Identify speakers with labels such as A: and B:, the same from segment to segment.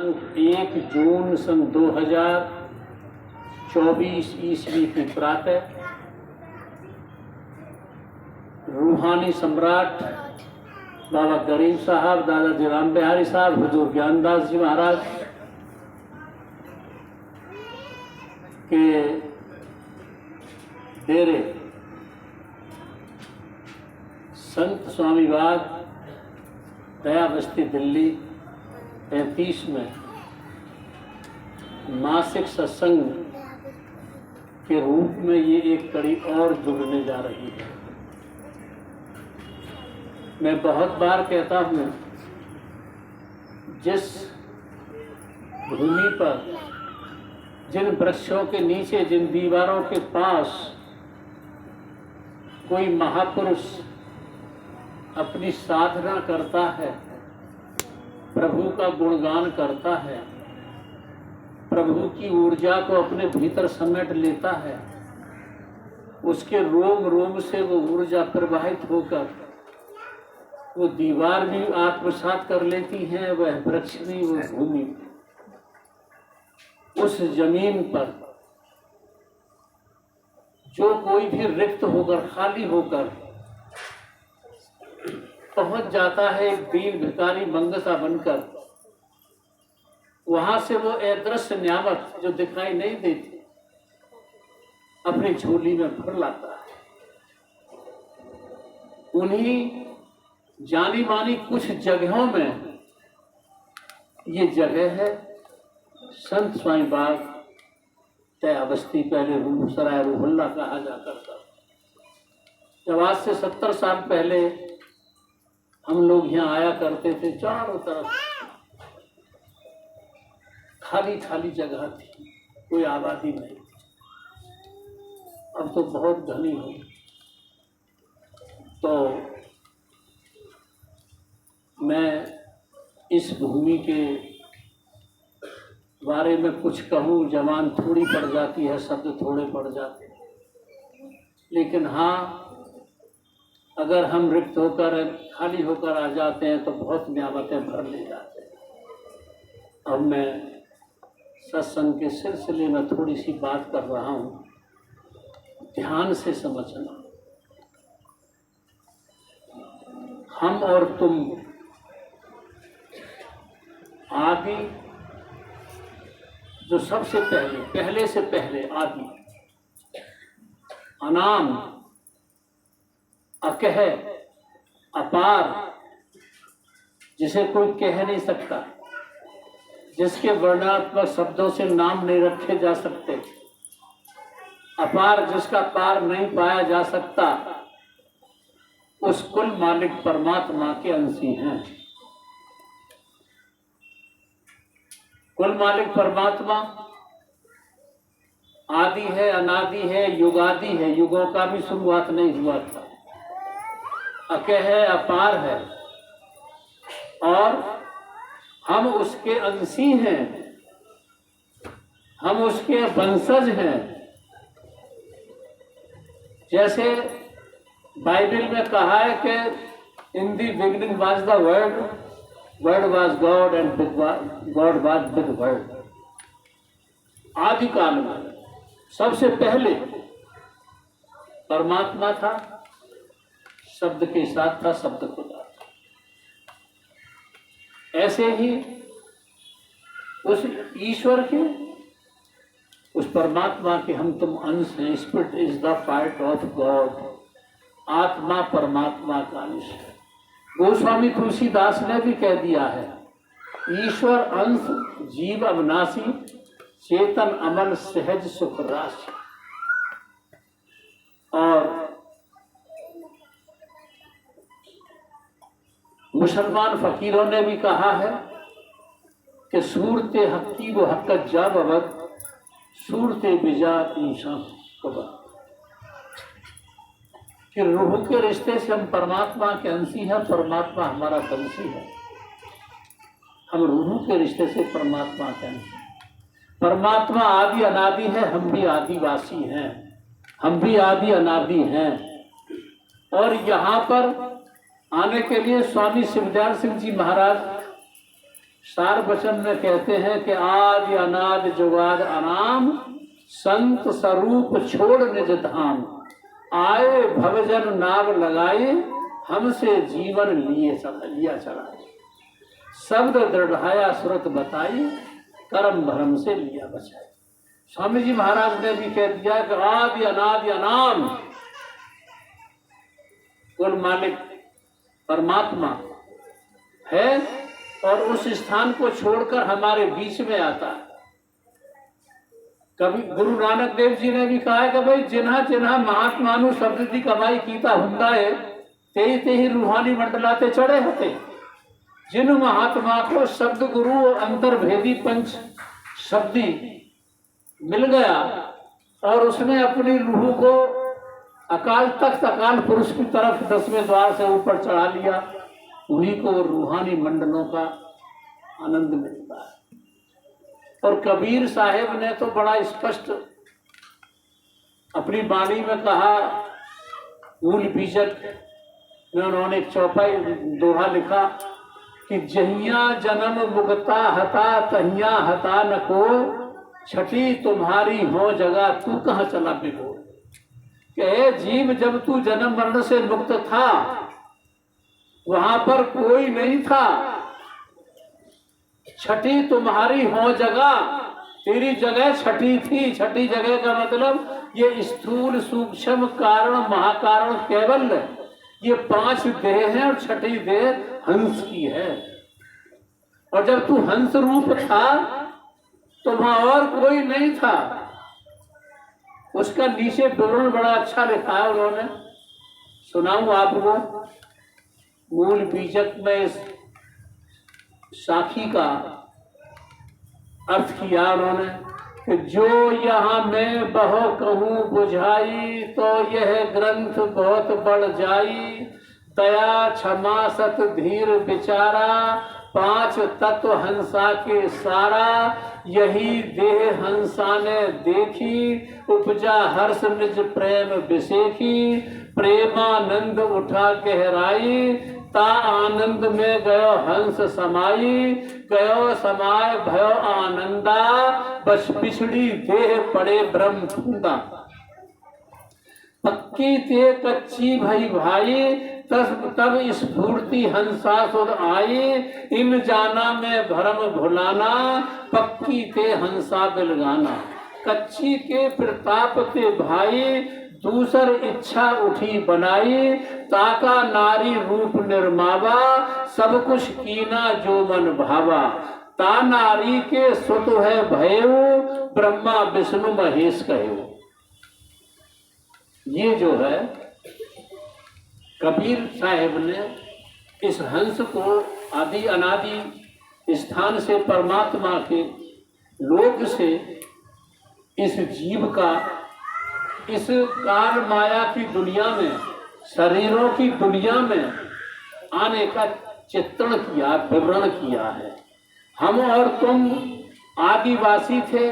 A: दिनांक 1 जून सन 2024 ईस्वी की प्रातः रूहानी सम्राट बाबा गरीब साहब, दादाजी राम बिहारी साहब, हुजूर ज्ञानदास जी महाराज के डेरे संत स्वामीवाद दया बस्ती दिल्ली 35 में मासिक सत्संग के रूप में ये एक कड़ी और जुड़ने जा रही है। मैं बहुत बार कहता हूँ, जिस भूमि पर, जिन वृक्षों के नीचे, जिन दीवारों के पास कोई महापुरुष अपनी साधना करता है, प्रभु का गुणगान करता है, प्रभु की ऊर्जा को अपने भीतर समेट लेता है, उसके रोम रोम से वो ऊर्जा प्रवाहित होकर वो दीवार भी आत्मसात कर लेती है, वह वृक्ष भी, वो भूमि। उस जमीन पर जो कोई भी रिक्त होकर, खाली होकर पहुंच जाता है, एक दीन भिखारी मंगता बनकर, वहां से वो अदृश्य न्यामत जो दिखाई नहीं देती अपनी झोली में भर लाता है। उन्हीं जानी मानी कुछ जगहों में ये जगह है संत स्वामी बाग दया बस्ती, पहले सराय रूहुल्ला कहा जाता था। जब आज से 70 साल पहले हम लोग यहाँ आया करते थे, चारों तरफ खाली खाली जगह थी, कोई आबादी नहीं। अब तो बहुत घनी हो। तो मैं इस भूमि के बारे में कुछ कहूँ, जबान थोड़ी पड़ जाती है, शब्द थोड़े पड़ जाते हैं, लेकिन हाँ, अगर हम रिक्त होकर, खाली होकर आ जाते हैं तो बहुत न्यामतें भर ले जाते हैं। अब मैं सत्संग के सिलसिले में थोड़ी सी बात कर रहा हूँ, ध्यान से समझना। हम और तुम आदि, जो सबसे पहले, पहले से पहले आदि, अनाम, अकह, अपार, जिसे कोई कह नहीं सकता, जिसके वर्णनात्मक शब्दों से नाम नहीं रखे जा सकते, अपार, जिसका पार नहीं पाया जा सकता, उस कुल मालिक परमात्मा के अंशी हैं। कुल मालिक परमात्मा आदि है, अनादि है, युगादि है, युगों का भी शुरुआत नहीं हुआ था, अकह है, अपार है, और हम उसके अंशी हैं, हम उसके वंशज हैं। जैसे बाइबल में कहा है कि in the beginning was the word, word was God and God was with word. आदि काल में सबसे पहले परमात्मा था, शब्द के साथ था, शब्द खुदा था। ऐसे ही उस ईश्वर के, उस परमात्मा के हम तुम अंश हैं। Spirit is the part of God, आत्मा परमात्मा का अंश है। गोस्वामी तुलसीदास ने भी कह दिया है, ईश्वर अंश जीव अविनाशी, चेतन अमल सहज सुख राशि। और मुसलमान फकीरों ने भी कहा है कि सूरते हक्की वो हक्कत जा बवत, सूरते बिजा इंसान को बा। कि रूह के रिश्ते से हम परमात्मा के अंशी हैं, परमात्मा हमारा वंशी है। हम रूह के रिश्ते से परमात्मा के अंशी। परमात्मा आदि अनादि है, हम भी आदिवासी हैं, हम भी आदि अनादि हैं। और यहाँ पर आने के लिए स्वामी शिवदयाल सिंह जी महाराज सार वचन में कहते हैं कि आदि अनादि जुगाद अनाम, संत स्वरूप छोड़ निज धाम, आए भवजन नाव लगाए, हमसे जीवन लिया चला, शब्द दृढ़ाया सुरत बताई, कर्म भरम से लिया बचाए। स्वामी जी महाराज ने भी कह दिया कि आदि अनादि अनाम कुल मालिक परमात्मा है और उस स्थान को छोड़कर हमारे बीच में आता है। कभी गुरु नानक देव जी ने भी कहा है कि भाई जिन्हा जिन्हा महात्मा नु शब्द की कमाई कीता हुंदा है तेही तेही रूहानी मंडलाते चढ़े होते। जिन महात्मा को शब्द गुरु अंतर्भेदी पंच शब्दी मिल गया और उसने अपनी रूह को अकाल तख्त अकाल पुरुष की तरफ 10वें द्वार से ऊपर चढ़ा लिया, उन्हीं को रूहानी मंडलों का आनंद मिलता है। और कबीर साहेब ने तो बड़ा स्पष्ट अपनी वाणी में कहा, मूल बीजक में उन्होंने एक चौपाई दोहा लिखा कि जहिया जन्म मुगता हता तहिया हता न को, छठी तुम्हारी हो जगह तू कहाँ चला बिगो। कि जीव जब तू जन्म मरण से मुक्त था वहां पर कोई नहीं था, छठी तुम्हारी हो जगह, तेरी जगह छठी थी। छठी जगह का मतलब ये स्थूल सूक्ष्म कारण महाकारण केवल ये 5 देह हैं और छठी देह हंस की है। और जब तू हंस रूप था तो वहां और कोई नहीं था। उसका नीचे विवरण बड़ा अच्छा लिखा है उन्होंने, सुनाऊं आपको। मूल बीजक में इस साखी का अर्थ किया उन्होंने कि जो यहाँ मैं बहो कहूँ बुझाई, तो यह ग्रंथ बहुत बढ़ जाई। दया क्षमा सत धीर विचारा, 5 तत्व हंसा के सारा। यही देह हंसा ने देखी, उपजा हर्ष निज प्रेम विसेखी। प्रेमानंद उठा गहराई, ता आनंद में गयो हंस समाई। गयो समाय भयो आनंदा, बस पिछड़ी देह पड़े ब्रह्म धुंदा। पक्की ते कच्ची भई भाई, तब स्फूर्ति हंसा सुध आई। इन जाना में भरम भुलाना, पक्की ते हंसा बिलगाना। कच्ची के प्रताप ते भाई, दूसर इच्छा उठी बनाई। ताका नारी रूप निर्मावा, सब कुछ कीना जो मन भावा। ता नारी के सुत है भयो, ब्रह्मा विष्णु महेश कहो। ये जो है कबीर साहेब ने इस हंस को आदि अनादि स्थान से परमात्मा के लोक से इस जीव का इस काल माया की दुनिया में, शरीरों की दुनिया में आने का चित्रण किया, विवरण किया है। हम और तुम आदिवासी थे,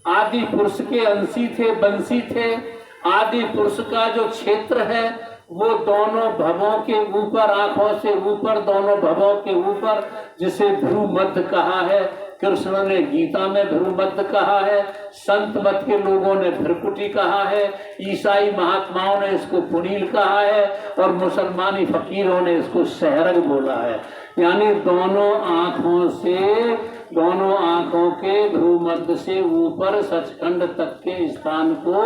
A: आदि पुरुष के अंशी थे, वंशी थे। आदि पुरुष का जो क्षेत्र है वो दोनों भवों के ऊपर, आंखों से ऊपर, दोनों भवों के ऊपर, जिसे ध्रुव मध्य कहा है। कृष्ण ने गीता में ध्रुव मध्य कहा है, संत मत के लोगों ने भ्रकुटी कहा है, ईसाई महात्माओं ने इसको पुनील कहा है और मुसलमानी फकीरों ने इसको सहरग बोला है। यानी दोनों आंखों के ध्रुव मध्य से ऊपर सचखंड तक के स्थान को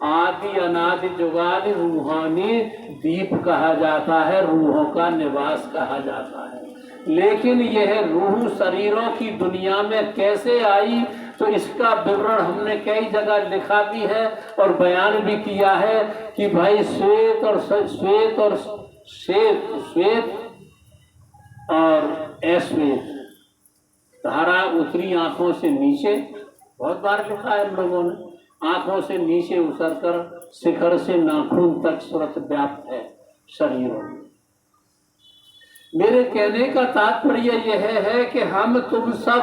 A: आदि अनादि जुगादि रूहानी दीप कहा जाता है, रूहों का निवास कहा जाता है। लेकिन यह रूह शरीरों की दुनिया में कैसे आई, तो इसका विवरण हमने कई जगह लिखा भी है और बयान भी किया है कि भाई श्वेत और अश्वेत धारा उतरी आंखों से नीचे, बहुत बार लिखा है हम लोगों ने। आंखों से नीचे उतरकर शिखर से नाखून तक सुरत व्याप्त है शरीरों में। मेरे कहने का तात्पर्य यह है कि हम तुम सब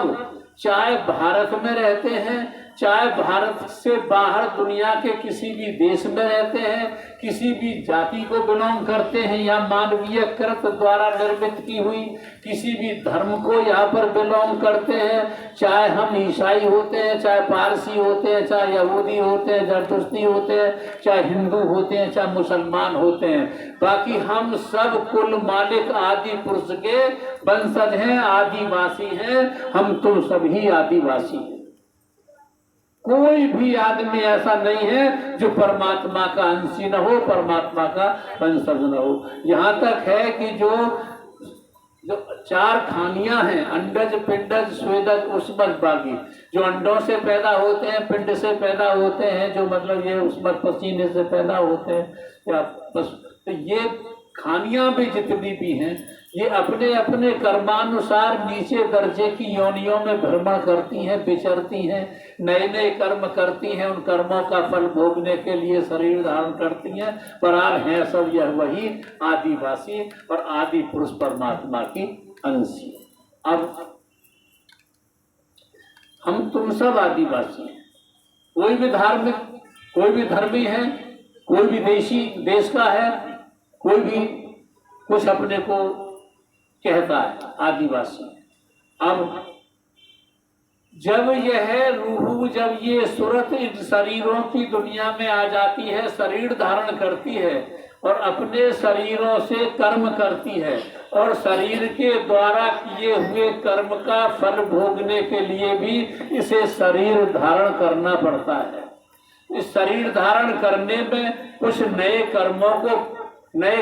A: चाहे भारत में रहते हैं, चाहे भारत से बाहर दुनिया के किसी भी देश में रहते हैं, किसी भी जाति को बिलोंग करते हैं या मानवीय कृत द्वारा निर्मित की हुई किसी भी धर्म को यहाँ पर बिलोंग करते हैं, चाहे हम ईसाई होते हैं, चाहे पारसी होते हैं, चाहे यहूदी होते हैं, जरदुश्ती होते हैं, चाहे हिंदू होते हैं, चाहे मुसलमान होते हैं, बाकी हम सब कुल मालिक आदि पुरुष के वंशज हैं, आदिवासी हैं। हम तुम सभी आदिवासी हैं। कोई भी आदमी ऐसा नहीं है जो परमात्मा का अंशी न हो, परमात्मा का वंशज न हो। यहाँ तक है कि जो 4 खानियां हैं, अंडज, पिंडज, स्वेदज, उष्मज, बागी, जो अंडों से पैदा होते हैं, पिंड से पैदा होते हैं, जो मतलब ये उष्मज पसीने से पैदा होते हैं, या तो ये खानियां भी जितनी भी हैं, ये अपने अपने कर्मानुसार नीचे दर्जे की योनियों में भ्रमण करती हैं, विचरती हैं, नए नए कर्म करती हैं, उन कर्मों का फल भोगने के लिए शरीर धारण करती हैं, पर हैं सब यह वही आदिवासी और आदि पुरुष परमात्मा की अंशी। अब हम तुम सब आदिवासी हैं। कोई भी धार्मिक, कोई भी धर्मी है, कोई भी देश का है, कोई भी कुछ अपने को कहता है आदिवासी। अब जब यह रूह, जब ये सूरत इन शरीरों की दुनिया में आ जाती है, शरीर धारण करती है और अपने शरीरों से कर्म करती है, और शरीर के द्वारा किए हुए कर्म का फल भोगने के लिए भी इसे शरीर धारण करना पड़ता है। इस शरीर धारण करने में कुछ नए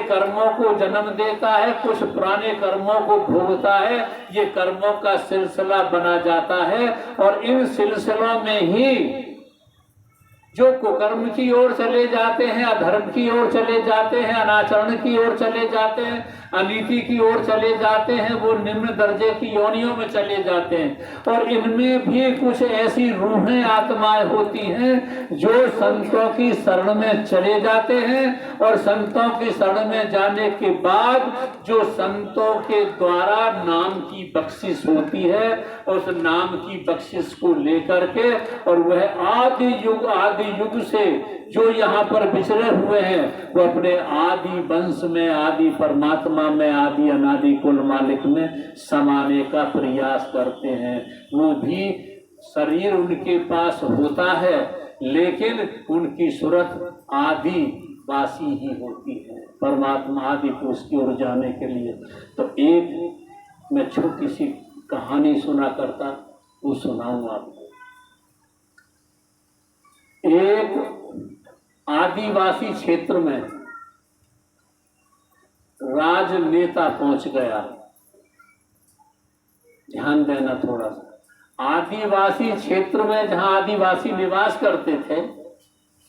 A: कर्मों को जन्म देता है, कुछ पुराने कर्मों को भोगता है। ये कर्मों का सिलसिला बना जाता है, और इन सिलसिलों में ही जो कुकर्म की ओर चले जाते हैं, अधर्म की ओर चले जाते हैं, अनाचरण की ओर चले जाते हैं, अनीति की ओर चले जाते हैं, वो निम्न दर्जे की योनियों में चले जाते हैं। और इनमें भी कुछ ऐसी रूहें, आत्माएं होती हैं जो संतों की शरण में चले जाते हैं, और संतों की शरण में जाने के बाद जो संतों के द्वारा नाम की बख्शिश होती है, उस नाम की बख्शिश को लेकर के, और वह आदि युग से जो यहाँ पर विचरे हुए हैं, वो अपने आदि वंश में, आदि परमात्मा में, आदि अनादि कुल मालिक में समाने का प्रयास करते हैं। वो भी शरीर उनके पास होता है, लेकिन उनकी सूरत आदिवासी ही होती है, परमात्मा आदि पुरुष की ओर जाने के लिए। तो एक मैं छोटी सी कहानी सुना करता, वो सुनाऊं आपको। एक आदिवासी क्षेत्र में राजनेता पहुंच गया। ध्यान देना थोड़ा सा। आदिवासी क्षेत्र में जहां आदिवासी निवास करते थे,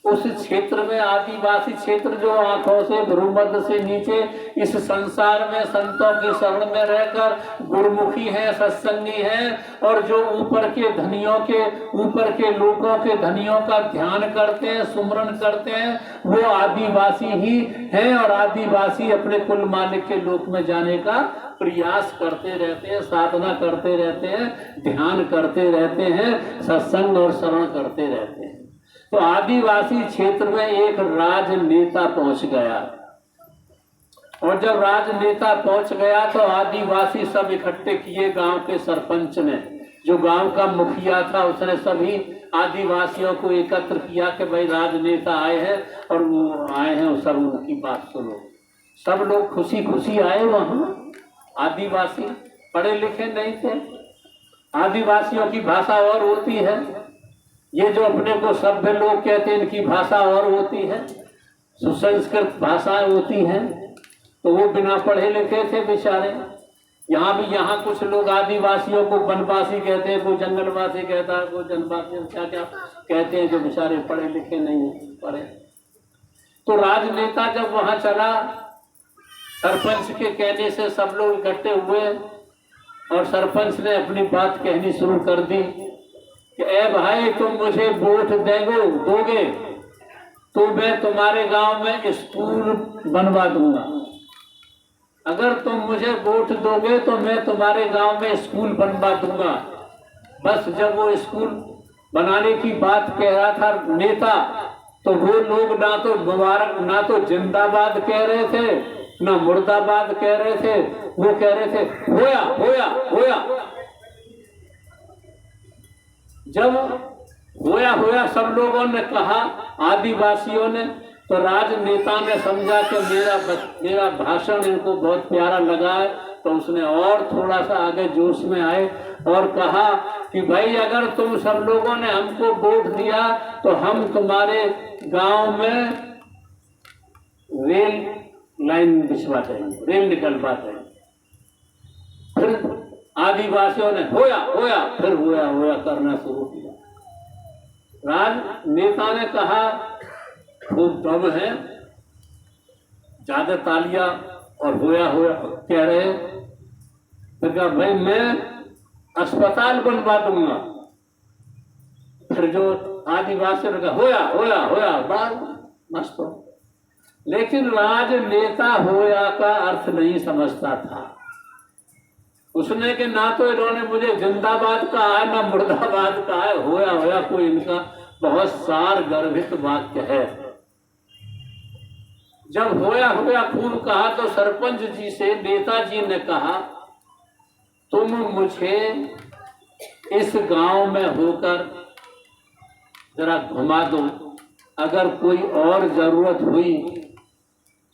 A: उस क्षेत्र में, आदिवासी क्षेत्र जो आंखों से भ्रूमध्य से नीचे इस संसार में संतों की शरण में रहकर गुरुमुखी है, सत्संगी है, और जो ऊपर के लोगों के धनियों का ध्यान करते हैं, सुमरन करते हैं, वो आदिवासी ही हैं। और आदिवासी अपने कुल मालिक के लोक में जाने का प्रयास करते रहते हैं, साधना करते रहते हैं, ध्यान करते रहते हैं, सत्संग और शरण करते रहते हैं। तो आदिवासी क्षेत्र में एक राजनेता पहुंच गया, और जब राजनेता पहुंच गया तो आदिवासी सब इकट्ठे किए। गांव के सरपंच ने, जो गांव का मुखिया था, उसने सभी आदिवासियों को एकत्र किया कि भाई राजनेता आए हैं, और वो आए हैं, सब उनकी बात सुनो। सब लोग खुशी खुशी आए वहां। आदिवासी पढ़े लिखे नहीं थे, आदिवासियों की भाषा और होती है। ये जो अपने को सभ्य लोग कहते हैं, इनकी भाषा और होती है, सुसंस्कृत भाषाएं होती हैं। तो वो बिना पढ़े लिखे थे बेचारे। यहाँ कुछ लोग आदिवासियों को वनवासी कहते हैं, कोई जंगलवासी कहता है, कोई जनवासी, क्या क्या कहते हैं, जो बेचारे पढ़े लिखे नहीं पढ़े। तो राजनेता जब वहां चला, सरपंच के कहने से सब लोग इकट्ठे हुए, और सरपंच ने अपनी बात कहनी शुरू कर दी कि ए भाई, तुम मुझे वोट दोगे तो मैं तुम्हारे गांव में स्कूल बनवा दूंगा। अगर तुम मुझे वोट दोगे तो मैं तुम्हारे गांव में स्कूल बनवा दूंगा। बस जब वो स्कूल बनाने की बात कह रहा था नेता, तो वो लोग ना तो मुबारक, ना तो जिंदाबाद कह रहे थे, ना मुर्दाबाद कह रहे थे, वो कह रहे थे होया होया होया। जब होया होया सब लोगों ने कहा, आदिवासियों ने, तो राजनेता ने समझा कि मेरा भाषण इनको बहुत प्यारा लगा है, तो उसने और थोड़ा सा आगे जोश में आए और कहा कि भाई अगर तुम सब लोगों ने हमको वोट दिया तो हम तुम्हारे गांव में रेल लाइन बिछवा देंगे, रेल निकलवा देंगे। फिर आदिवासियों ने होया होया, फिर होया होया करना शुरू किया। राजनेता ने कहा खूब दम है, ज्यादा तालियां और होया होया कह रहे। फिर कहा भाई मैं अस्पताल बनवा दूंगा। फिर जो आदिवासी ने कहा होया होया होया, बड़ा मस्त हो। लेकिन राजनेता होया का अर्थ नहीं समझता था उसने कि ना तो इन्होंने मुझे जिंदाबाद कहा है ना मुर्दाबाद कहा है, होया होया कोई इनका बहुत सार गर्भित वाक्य है। जब होया होया खूब कहा तो सरपंच जी से नेताजी ने कहा तुम मुझे इस गांव में होकर जरा घुमा दो, अगर कोई और जरूरत हुई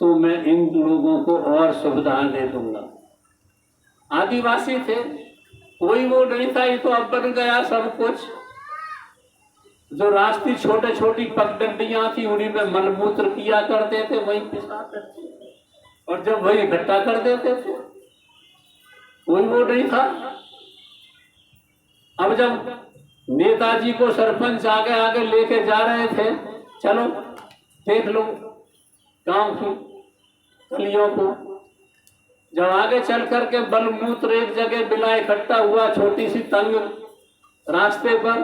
A: तो मैं इन लोगों को और सुविधाएं दे दूंगा। आदिवासी थे, कोई वो नहीं था, ये तो अब बन गया सब कुछ। जो रास्ते छोटे छोटी पगडंडियां थी उन्हीं में मलमूत्र किया करते थे, वहीं पिसाते थे और जब वही इकट्ठा कर देते थे, कोई वो नहीं था। अब जब नेताजी को सरपंच आगे आगे लेके जा रहे थे, चलो देख लो गांव की गलियों को, जब आगे चल करके बलमूत्र एक जगह बिला इकट्ठा हुआ छोटी सी तंग रास्ते पर,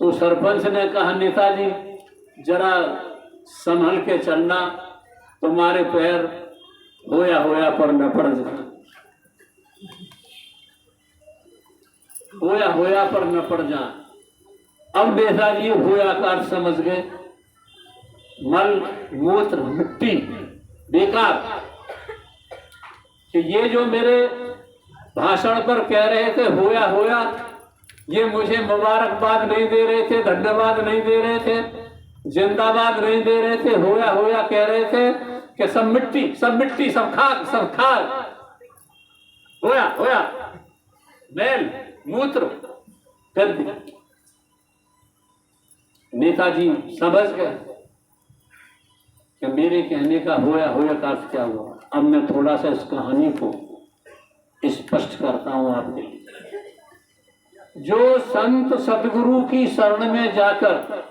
A: तो सरपंच ने कहा नेताजी जरा संभल के चलना, तुम्हारे पैर होया होया पर न पड़ जाए, होया होया पर न पड़ जाए। अब नेताजी होया का अर्थ समझ गए, मल मूत्र मिट्टी बेकार। कि ये जो मेरे भाषण पर कह रहे थे होया होया, ये मुझे मुबारकबाद नहीं दे रहे थे, धन्यवाद नहीं दे रहे थे, जिंदाबाद नहीं दे रहे थे, होया होया कह रहे थे कि सब मिट्टी सब मिट्टी, सब खाक सब खाक, होया होया मैल मूत्र कर दिया। नेताजी समझ गए कि मेरे कहने का होया होया का अर्थ क्या हुआ। अब मैं थोड़ा सा इस कहानी को स्पष्ट करता हूं आपके लिए। जो संत सदगुरु की शरण में जाकर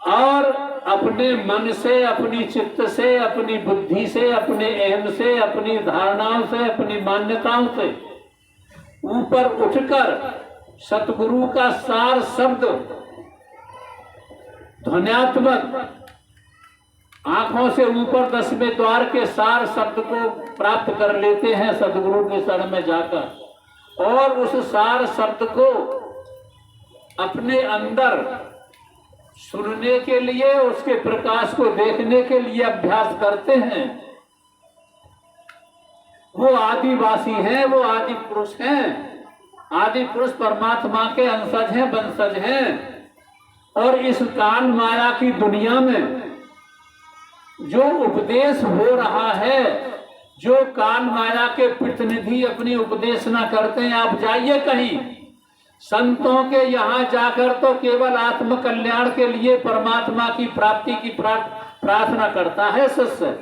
A: और अपने मन से, अपनी चित्त से, अपनी बुद्धि से, अपने अहम से, अपनी धारणाओं से, अपनी मान्यताओं से ऊपर उठकर सतगुरु का सार शब्द ध्वन्यात्मक आंखों से ऊपर 10वें द्वार के सार शब्द को प्राप्त कर लेते हैं सतगुरु के शरण में जाकर, और उस सार शब्द को अपने अंदर सुनने के लिए, उसके प्रकाश को देखने के लिए अभ्यास करते हैं। वो आदिवासी हैं, वो आदि पुरुष हैं। आदि पुरुष परमात्मा के अंशज हैं, वंशज हैं। और इस काल माया की दुनिया में जो उपदेश हो रहा है, जो काल माया के प्रतिनिधि अपनी उपदेश न करते हैं, आप जाइए कहीं संतों के यहाँ जाकर तो केवल आत्म कल्याण के लिए परमात्मा की प्राप्ति की प्रार्थना करता है शिष्य।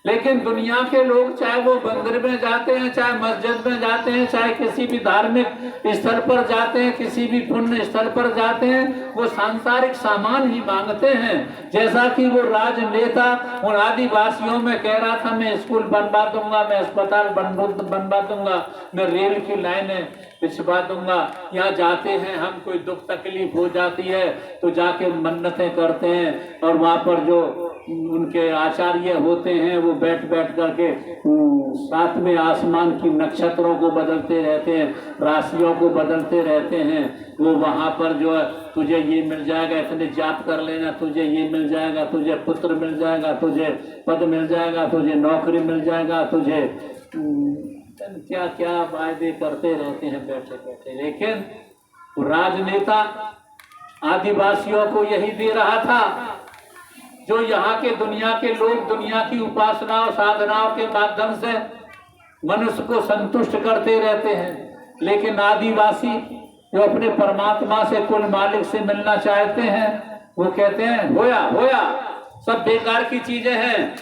A: लेकिन दुनिया के लोग चाहे वो मंदिर में जाते हैं, चाहे मस्जिद में जाते हैं, चाहे किसी भी धार्मिक स्थल पर जाते हैं, किसी भी पुण्य स्थल पर जाते हैं, वो सांसारिक सामान ही मांगते हैं। जैसा कि वो राजनेता उन आदिवासियों में कह रहा था, मैं स्कूल बनवा दूंगा, मैं अस्पताल बनवा दूंगा, मैं रेल की लाइनें भिजवा दूंगा। यहाँ जाते हैं हम, कोई दुख तकलीफ हो जाती है तो जाके मन्नतें करते हैं, और वहाँ पर जो उनके आचार्य होते हैं वो बैठ बैठ करके साथ में आसमान की नक्षत्रों को बदलते रहते हैं, राशियों को बदलते रहते हैं। वो वहाँ पर जो है तुझे ये मिल जाएगा, इतने जाप कर लेना, तुझे ये मिल जाएगा, तुझे पुत्र मिल जाएगा, तुझे पद मिल जाएगा, तुझे नौकरी मिल जाएगा, तुझे क्या क्या वायदे करते रहते हैं बैठे बैठे। लेकिन राजनेता आदिवासियों को यही दे रहा था, जो यहाँ के दुनिया के लोग दुनिया की उपासनाओं साधनाओं के माध्यम से मनुष्य को संतुष्ट करते रहते हैं। लेकिन आदिवासी जो अपने परमात्मा से कुल मालिक से मिलना चाहते हैं, वो कहते हैं होया होया, सब बेकार की चीजें हैं।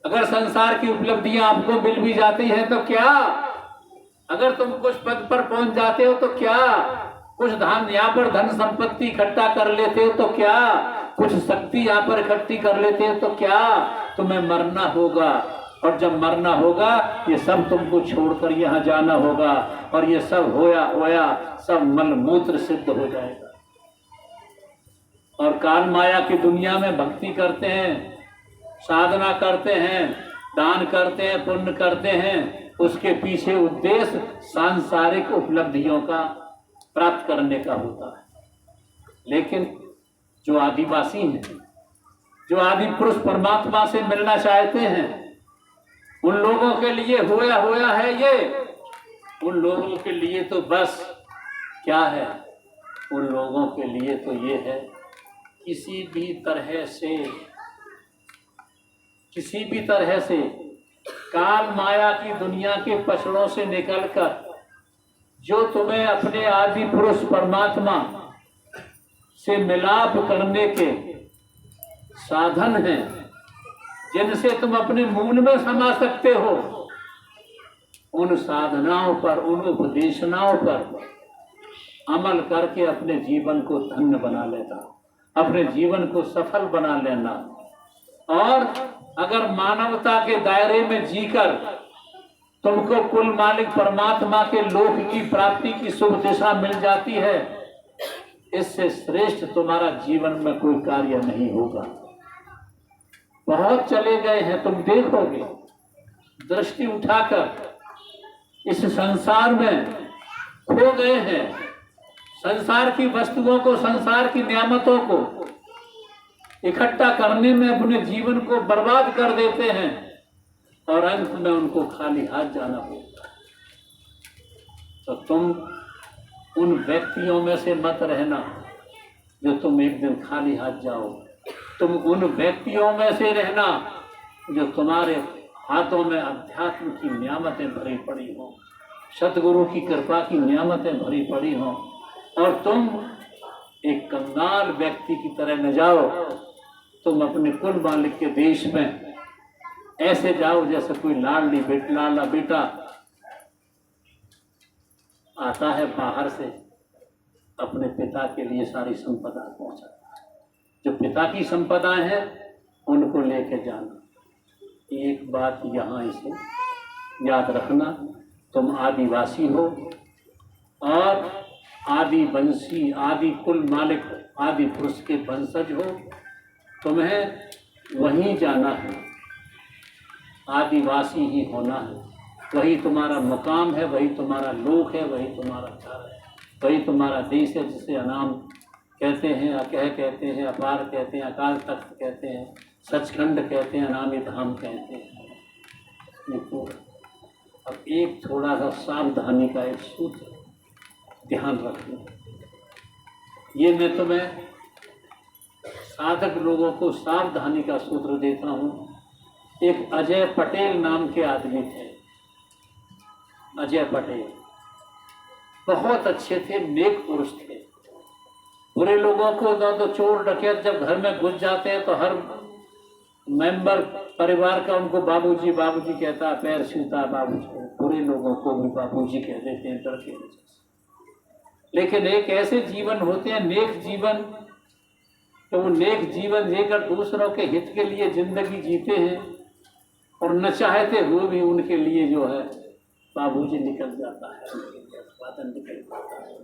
A: अगर संसार की उपलब्धियां आपको मिल भी जाती हैं तो क्या, अगर तुम कुछ पद पर पहुंच जाते हो तो क्या, कुछ धन यहाँ पर धन संपत्ति इकट्ठा कर लेते हो तो क्या, कुछ शक्ति यहाँ पर इकट्ठी कर लेते हो तो क्या, तुम्हें मरना होगा। और जब मरना होगा ये सब तुमको छोड़कर यहाँ जाना होगा, और ये सब होया होया सब मलमूत्र सिद्ध हो जाएगा। और काल माया की दुनिया में भक्ति करते हैं, साधना करते हैं, दान करते हैं, पुण्य करते हैं, उसके पीछे उद्देश्य सांसारिक उपलब्धियों का प्राप्त करने का होता है। लेकिन जो आदिवासी हैं, जो आदि पुरुष परमात्मा से मिलना चाहते हैं, उन लोगों के लिए होया होया है ये। उन लोगों के लिए तो बस क्या है, उन लोगों के लिए तो ये है, किसी भी तरह से काल माया की दुनिया के पछड़ों से निकलकर जो तुम्हें अपने आदि पुरुष परमात्मा से मिलाप करने के साधन हैं, जिनसे तुम अपने मूल में समा सकते हो, उन साधनाओं पर, उन उपदेशनाओं पर अमल करके अपने जीवन को धन्य बना लेना, अपने जीवन को सफल बना लेना। और अगर मानवता के दायरे में जीकर तुमको कुल मालिक परमात्मा के लोक की प्राप्ति की शुभ दिशा मिल जाती है, इससे श्रेष्ठ तुम्हारा जीवन में कोई कार्य नहीं होगा। बहुत चले गए हैं, तुम देखोगे, दृष्टि उठाकर इस संसार में खो गए हैं। संसार की वस्तुओं को, संसार की नियामतों को इकट्ठा करने में अपने जीवन को बर्बाद कर देते हैं, और अंत में उनको खाली हाथ जाना पड़ता है। तो तुम उन व्यक्तियों में से मत रहना जो तुम एक दिन खाली हाथ जाओ। तुम उन व्यक्तियों में से रहना जो तुम्हारे हाथों में अध्यात्म की नियामतें भरी पड़ी हों, सतगुरु की कृपा की नियामतें भरी पड़ी हों, और तुम एक कंगाल व्यक्ति की तरह न जाओ। तुम अपने कुल मालिक के देश में ऐसे जाओ जैसे कोई लाडला बेटा आता है बाहर से, अपने पिता के लिए सारी संपदा पहुंचाता है। जो पिता की संपदाएं हैं उनको लेके जाना। एक बात यहाँ इसे याद रखना, तुम आदिवासी हो और आदि वंशी, आदि कुल मालिक, आदि पुरुष के वंशज हो। तुम्हें वहीं जाना है, आदिवासी ही होना है। वही तुम्हारा मुकाम है, वही तुम्हारा लोक है, वही तुम्हारा घर है, वही तुम्हारा देश है, जिसे अनाम कहते हैं, अकह कहते हैं, अपार कहते हैं, अकाल तख्त कहते हैं, सचखंड कहते हैं, अनामी धाम कहते हैं। देखो, अब एक थोड़ा सा सावधानी का एक सूत्र ध्यान रखना। ये मैं तुम्हें साधक लोगों को सावधानी का सूत्र देता हूँ। एक अजय पटेल नाम के आदमी थे, अजय पटेल बहुत अच्छे थे, नेक पुरुष थे। बुरे लोगों को तो चोर डकैत जब घर में घुस जाते हैं तो हर मेंबर परिवार का उनको बाबूजी बाबूजी कहता है, पैर छूता है बाबूजी। बुरे लोगों को भी बाबूजी कह देते हैं डर के वजह से। लेकिन एक ऐसे जीवन होते हैं नेक जीवन, तो वो नेक जीवन जीकर दूसरों के हित के लिए जिंदगी जीते हैं, और न चाहते हुए भी उनके लिए जो है बाबूजी निकल जाता है, बादल निकल जाता है,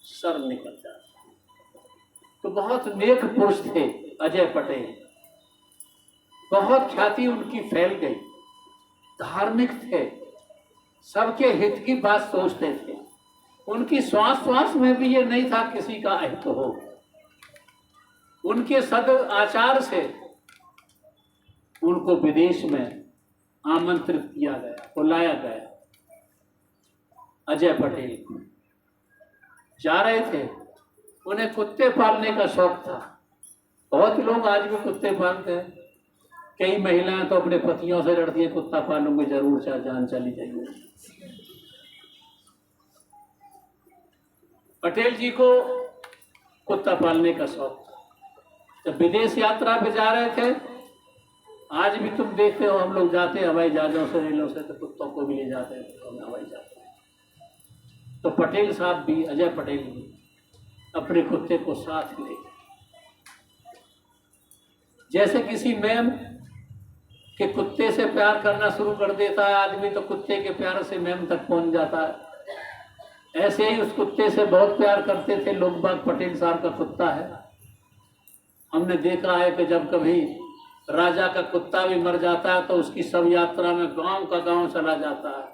A: सर निकल जाता है। तो बहुत नेक पुरुष थे अजय पटेल, बहुत ख्याति उनकी फैल गई, धार्मिक थे, सबके हित की बात सोचते थे। उनकी श्वास श्वास में भी ये नहीं था किसी का अहित हो। उनके सद आचार से उनको विदेश में आमंत्रित किया गया, बुलाया गया। अजय पटेल जा रहे थे, उन्हें कुत्ते पालने का शौक था। बहुत लोग आज भी कुत्ते पालते हैं। कई महिलाएं तो अपने पतियों से लड़ती है, कुत्ता पालूंगी जरूर, चाहे जान चली जाएगी। पटेल जी को कुत्ता पालने का शौक था। जब विदेश यात्रा पे जा रहे थे, आज भी तुम देखते हो हम लोग जाते हैं हवाई जहाजों से, रेलों से, तो कुत्तों को भी ले जाते हैं हवाई जहाज। तो पटेल साहब भी, अजय पटेल भी अपने कुत्ते को साथ ले, जैसे किसी मैम के कुत्ते से प्यार करना शुरू कर देता है आदमी, तो कुत्ते के प्यार से मैम तक पहुंच जाता है। ऐसे ही उस कुत्ते से बहुत प्यार करते थे लोग बाग। पटेल साहब का कुत्ता है, हमने देखा है कि जब कभी राजा का कुत्ता भी मर जाता है तो उसकी सब यात्रा में गांव का गांव चला जाता है।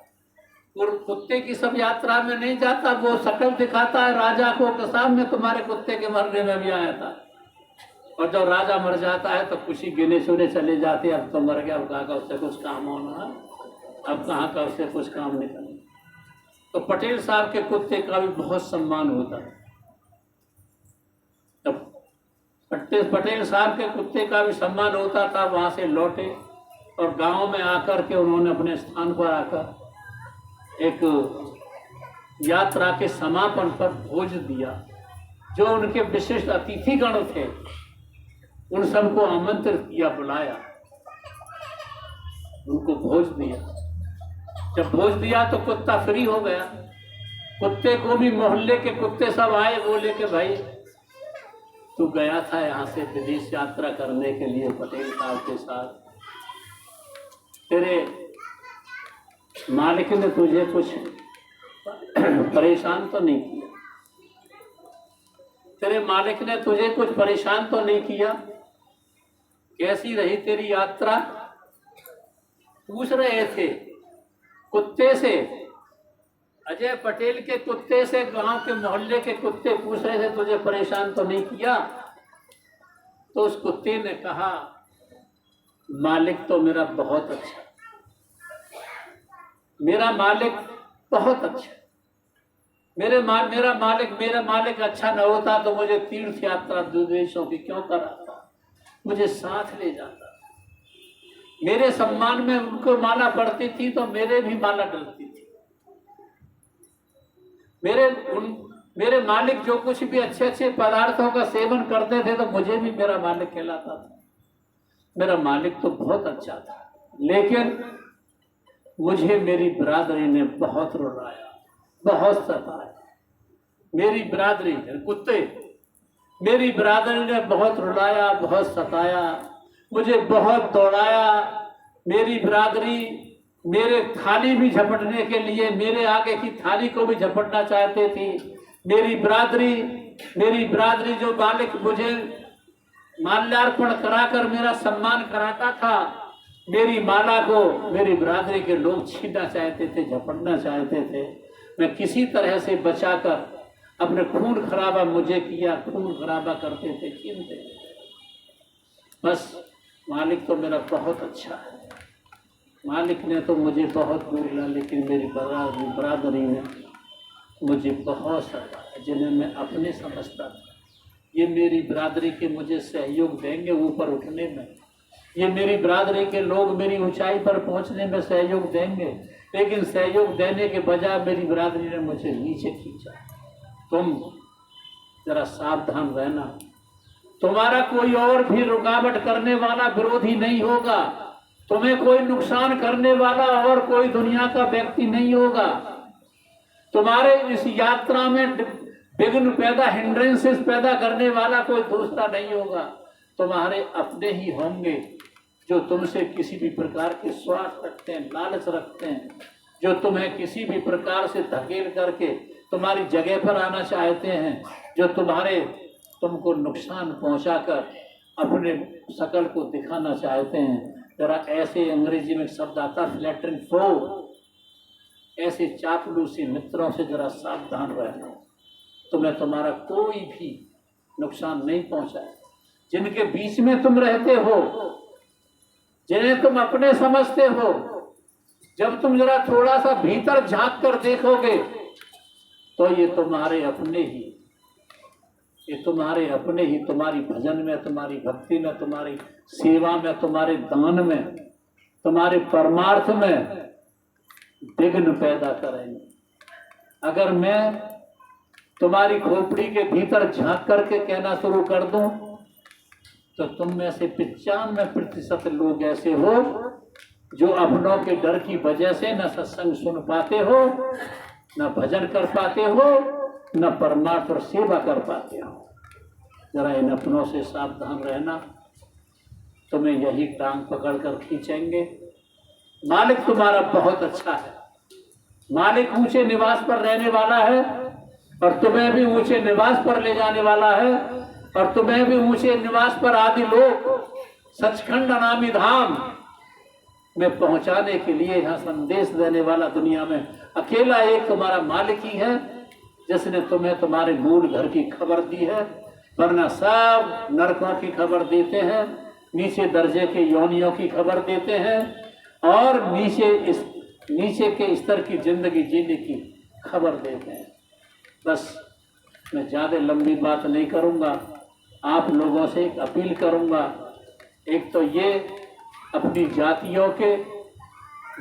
A: और कुत्ते की सब यात्रा में नहीं जाता, वो शक्ल दिखाता है राजा को कि साहब मैं तुम्हारे कुत्ते के मरने में भी आया था। और जब राजा मर जाता है तो खुशी गिने चुने चले जाते, अब तो मर गया, अब कहाँ का उससे कुछ काम होना, अब कहाँ का उससे कुछ काम निकलना। तो पटेल साहब के कुत्ते का भी बहुत सम्मान होता है। तब पटेल साहब के कुत्ते का भी सम्मान होता था। वहां से लौटे और गांव में आकर के उन्होंने अपने स्थान पर आकर एक यात्रा के समापन पर भोज दिया। जो उनके विशिष्ट अतिथिगण थे उन सबको आमंत्रित किया, बुलाया, उनको भोज दिया। जब भोज दिया तो कुत्ता फ्री हो गया। कुत्ते को भी मोहल्ले के कुत्ते सब आए, बोले कि भाई तू गया था यहाँ से विदेश यात्रा करने के लिए पटेल साहब के साथ, तेरे मालिक ने तुझे कुछ परेशान तो नहीं किया? तेरे मालिक ने तुझे कुछ परेशान तो नहीं किया? कैसी रही तेरी यात्रा? पूछ रहे थे कुत्ते से, अजय पटेल के कुत्ते से, गांव के मोहल्ले के कुत्ते पूछ रहे थे तुझे परेशान तो नहीं किया? तो उस कुत्ते ने कहा मालिक तो मेरा बहुत अच्छा, मेरा मालिक बहुत अच्छा, मेरा मालिक अच्छा न होता तो मुझे तीर्थ यात्रा देशों की क्यों कराता, मुझे साथ ले जाता। मेरे सम्मान में उनको माला पड़ती थी तो मेरे भी माला डलती थी। मेरे मालिक जो कुछ भी अच्छे अच्छे पदार्थों का सेवन करते थे तो मुझे भी मेरा मालिक कहलाता था। मेरा मालिक तो बहुत अच्छा था, लेकिन मुझे मेरी बिरादरी ने बहुत रुलाया, बहुत सताया। मेरी बिरादरी कुत्ते, मेरी बिरादरी ने बहुत रुलाया, बहुत सताया, मुझे बहुत दौड़ाया। मेरी बिरादरी मेरे थाली भी झपटने के लिए मेरे आगे की थाली को भी झपटना चाहते थी। मेरी बिरादरी जो मालिक मुझे माल्यार्पण कराकर मेरा सम्मान कराता था, मेरी माला को मेरी बिरादरी के लोग छीनना चाहते थे, झपटना चाहते थे। मैं किसी तरह से बचाकर अपने खून खराबा मुझे किया, खून खराबा करते थे, छीनते थे। बस मालिक तो मेरा बहुत अच्छा है, मालिक ने तो मुझे बहुत बोला, लेकिन मेरी बिरादरी ने मुझे बहुत सताया, जिन्हें मैं अपने समझता था। ये मेरी बिरादरी के मुझे सहयोग देंगे ऊपर उठने में, ये मेरी बिरादरी के लोग मेरी ऊंचाई पर पहुंचने में सहयोग देंगे, लेकिन सहयोग देने के बजाय मेरी बिरादरी ने मुझे नीचे खींचा। तुम जरा सावधान रहना, तुम्हारा कोई और भी रुकावट करने वाला विरोधी नहीं होगा, तुम्हें कोई नुकसान करने वाला और कोई दुनिया का व्यक्ति नहीं होगा। तुम्हारे इस यात्रा में विघ्न पैदा, हिंड्रेंसेस पैदा करने वाला कोई दूसरा नहीं होगा। तुम्हारे अपने ही होंगे जो तुमसे किसी भी प्रकार के स्वार्थ रखते हैं, लालच रखते हैं, जो तुम्हें किसी भी प्रकार से धकेल करके तुम्हारी जगह पर आना चाहते हैं, जो तुमको नुकसान पहुंचाकर अपने शकल को दिखाना चाहते हैं। जरा ऐसे अंग्रेजी में शब्द आता फ्लैटरिंग फोर, ऐसे चापलूसी मित्रों से जरा सावधान रहना। तुम्हें तुम्हारा कोई भी नुकसान नहीं पहुंचाए। जिनके बीच में तुम रहते हो, जिन्हें तुम अपने समझते हो, जब तुम जरा थोड़ा सा भीतर झांक कर देखोगे तो ये तुम्हारे अपने ही, तुम्हारी भजन में, तुम्हारी भक्ति में, तुम्हारी सेवा में, तुम्हारे दान में, तुम्हारे परमार्थ में विघ्न पैदा करेंगे। अगर मैं तुम्हारी खोपड़ी के भीतर झांक करके कहना शुरू कर दूं तो तुम में से 95% लोग ऐसे हो जो अपनों के डर की वजह से न सत्संग सुन पाते हो, न भजन कर पाते हो, न परमार्थ और सेवा कर पाते हो। जरा इन अपनों से सावधान रहना, तुम्हें यही टांग पकड़ कर खींचेंगे। मालिक तुम्हारा बहुत अच्छा है, मालिक ऊंचे निवास पर रहने वाला है और तुम्हें भी ऊंचे निवास पर ले जाने वाला है, और तुम्हें भी ऊंचे निवास पर आदि लोग सचखंड अनामी धाम में पहुंचाने के लिए यहाँ संदेश देने वाला दुनिया में अकेला एक तुम्हारा मालिक ही है, जिसने तुम्हें तुम्हारे मूल घर की खबर दी है। वरना सब नरकों की खबर देते हैं, नीचे दर्जे के योनियों की खबर देते हैं, और नीचे के स्तर की जिंदगी जीने की खबर देते हैं। बस मैं ज़्यादा लंबी बात नहीं करूँगा, आप लोगों से एक अपील करूँगा। एक तो ये अपनी जातियों के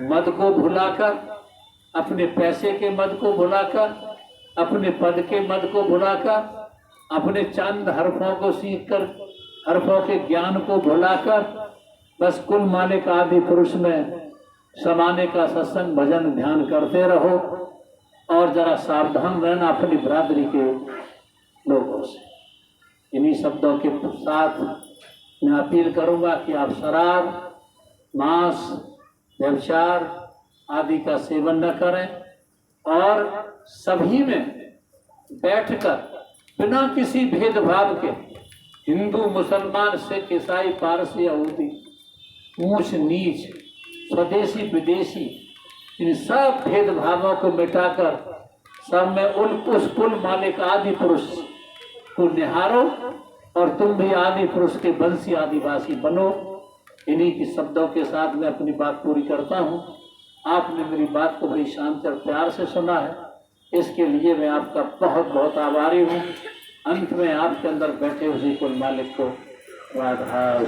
A: मद को भुलाकर, अपने पैसे के मद को भुलाकर, अपने पद के मद को भुलाकर, अपने चंद हरफों को सीखकर हरफों के ज्ञान को भुलाकर बस कुल मालिक आदि पुरुष में समाने का सत्संग भजन ध्यान करते रहो। और जरा सावधान रहना अपनी बरादरी के लोगों से। इन्हीं शब्दों के साथ मैं अपील करूंगा कि आप शराब, मांस, व्यभिचार आदि का सेवन न करें, और सभी में बैठकर बिना किसी भेदभाव के, हिंदू, मुसलमान, सिख, ईसाई, पारसी, यहूदी, ऊंच नीच, स्वदेशी, विदेशी, इन सब भेदभावों को मिटाकर सब में उस कुल मालिक आदि पुरुष को निहारो, और तुम भी आदि पुरुष के वंशी आदिवासी बनो। इन्हीं के शब्दों के साथ मैं अपनी बात पूरी करता हूँ। आपने मेरी बात को बड़ी शांति और प्यार से सुना है, इसके लिए मैं आपका बहुत बहुत आभारी हूँ। अंत में आपके अंदर बैठे हुए कुल मालिक को राधा।